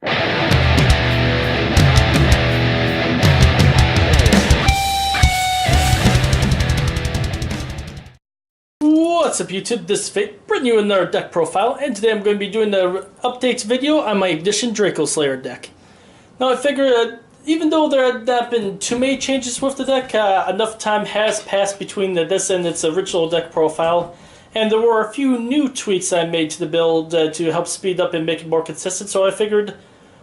What's up YouTube, this is Fate, bringing you another deck profile, and today I'm going to be doing the updates video on my Ignition Dracoslayer deck. Now I figure even though there had not been too many changes with the deck, enough time has passed between this and its original deck profile, and there were a few new tweaks I made to the build to help speed up and make it more consistent, so I figured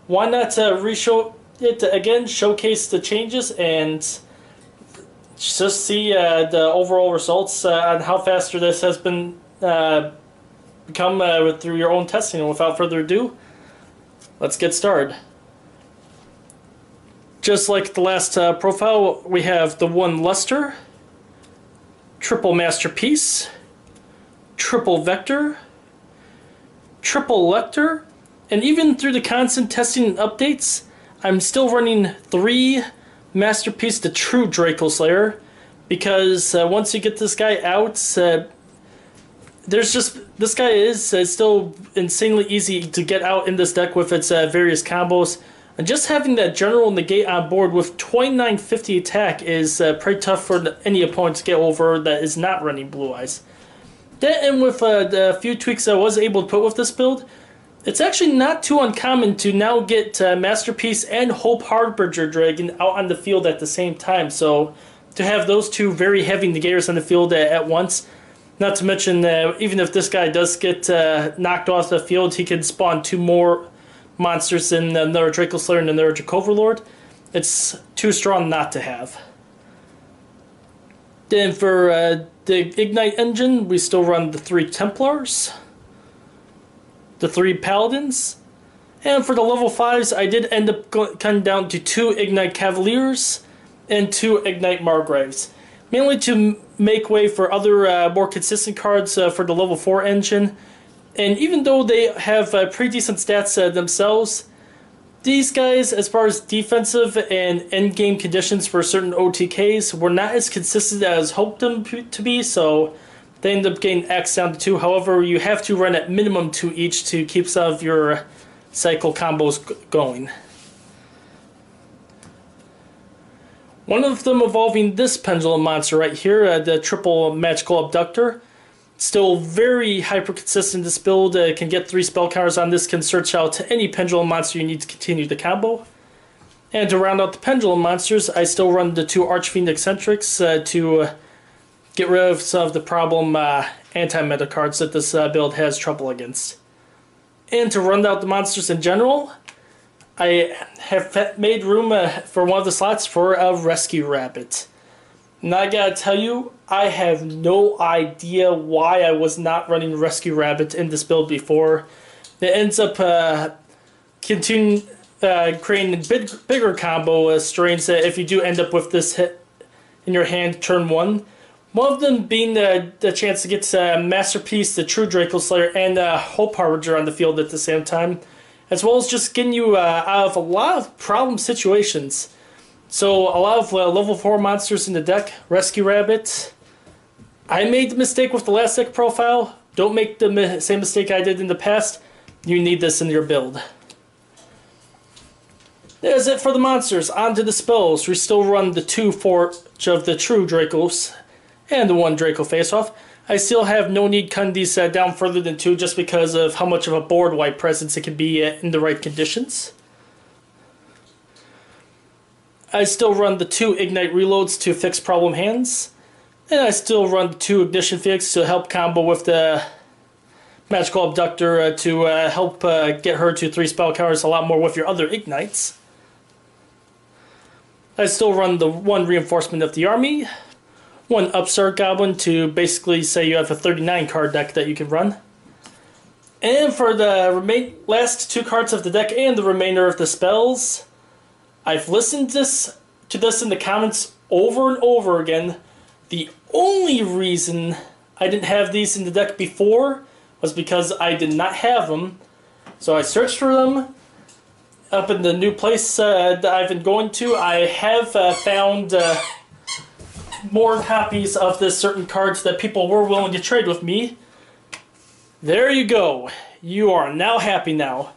why not re-show it again, showcase the changes, and just see the overall results on how faster this has been become through your own testing. And without further ado, let's get started. Just like the last profile, we have the one Lector, triple Masterpiece, triple Vector, triple Lector, and even through the constant testing and updates, I'm still running 3 Masterpiece, the true Dracoslayer, because once you get this guy out, this guy is still insanely easy to get out in this deck with its various combos, and just having that general negate on board with 2950 attack is pretty tough for any opponent to get over that is not running Blue Eyes. That, and with the few tweaks I was able to put with this build, it's actually not too uncommon to now get Masterpiece and Hope Harbinger Dragon out on the field at the same time. So to have those two very heavy negators on the field at once, not to mention even if this guy does get knocked off the field, he can spawn 2 more monsters in another Dracoslayer and another Dracoverlord. It's too strong not to have. Then for the Igknight engine, we still run the 3 Templars, the 3 Paladins, and for the level 5s, I did end up cutting down to 2 Igknight Cavaliers and 2 Igknight Margraves, mainly to make way for other more consistent cards for the level 4 engine. And even though they have pretty decent stats themselves, these guys, as far as defensive and endgame conditions for certain OTKs, were not as consistent as hoped them to be, so they end up getting X down to 2. However, you have to run at minimum 2 each to keep some of your cycle combos going. One of them involving this Pendulum monster right here, the triple Magical Abductor. Still very hyper consistent. This build can get 3 spell counters on this, can search out any Pendulum monster you need to continue the combo. And to round out the Pendulum monsters, I still run the 2 Archfiend Eccentrics to get rid of some of the problem anti-meta cards that this build has trouble against. And to run out the monsters in general, I have made room for one of the slots for a Rescue Rabbit. And I gotta tell you, I have no idea why I was not running Rescue Rabbit in this build before. It ends up creating bigger combo strains if you do end up with this hit in your hand turn 1. One of them being the chance to get Masterpiece, the true Dracoslayer, and Hope Harbinger on the field at the same time, as well as just getting you out of a lot of problem situations. So a lot of level 4 monsters in the deck, Rescue Rabbit. I made the mistake with the last deck profile. Don't make the same mistake I did in the past. You need this in your build. That's it for the monsters. On to the spells. We still run the 2 Forge of the True Dracos and the 1 Draco Face-Off. I still have no need cutting these down further than 2 just because of how much of a board wipe presence it can be in the right conditions. I still run the 2 Igknight Reloads to fix problem hands. And I still run the 2 Ignition Fix to help combo with the Magical Abductor to help get her to 3 spell counters a lot more with your other Igknights. I still run the 1 Reinforcement of the Army, 1 Upstart Goblin to basically say you have a 39 card deck that you can run. And for the last 2 cards of the deck and the remainder of the spells, I've listened to this in the comments over and over again. The only reason I didn't have these in the deck before was because I did not have them. So I searched for them up in the new place that I've been going to. I have found more copies of this certain cards that people were willing to trade with me. There you go. You are now happy now.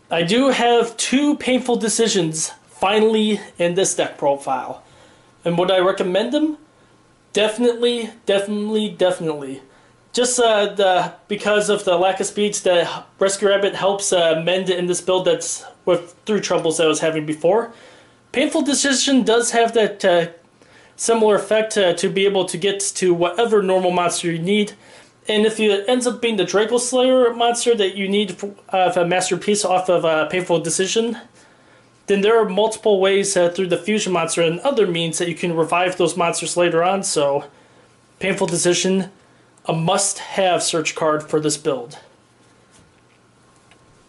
I do have 2 painful decisions finally in this deck profile. And would I recommend them? Definitely, definitely, definitely. Just because of the lack of speeds, the Rescue Rabbit helps mend in this build that's through troubles that I was having before. Painful Decision does have that similar effect to be able to get to whatever normal monster you need. And if it ends up being the Dracoslayer monster that you need of a masterpiece off of Painful Decision, then there are multiple ways through the fusion monster and other means that you can revive those monsters later on. So Painful Decision, a must-have search card for this build.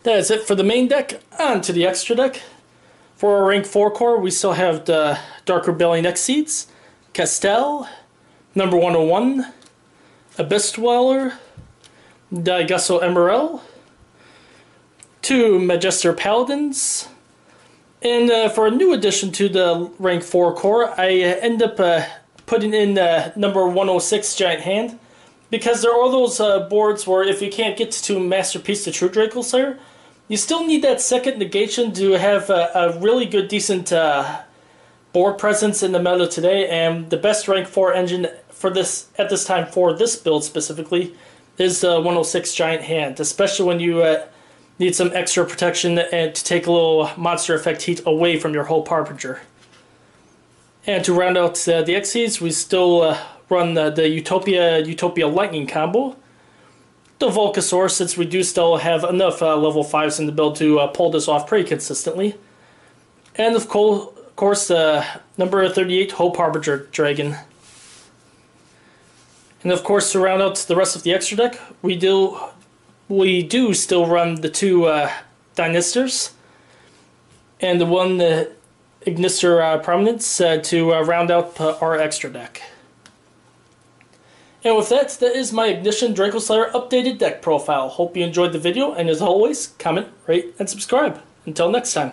That is it for the main deck. On to the extra deck. For our rank 4 core, we still have the Dark Rebellion Exceeds, Castel, number 101, Abyss Dweller, Daigusso Emerald, 2 Magister Paladins, and for a new addition to the rank 4 core, I end up putting in number 106 Giant Hand, because there are those boards where if you can't get to Masterpiece the True Dracoslayer, you still need that second negation to have a really good, decent board presence in the meta today. And the best rank 4 engine for this at this time for this build specifically is the 106 Giant Hand, especially when you need some extra protection and to take a little monster effect heat away from your Hope Harbinger. And to round out the Xyz, we still run the Utopia Lightning combo. The Volcasaur, since we do still have enough level 5s in the build to pull this off pretty consistently. And of course, number 38 Hope Harbinger Dragon. And of course, to round out the rest of the extra deck, we do still run the 2 Dynasters and the 1 Ignister Prominence to round out our extra deck. And with that is my Ignition Dracoslayer updated deck profile. Hope you enjoyed the video, and as always, comment, rate, and subscribe. Until next time.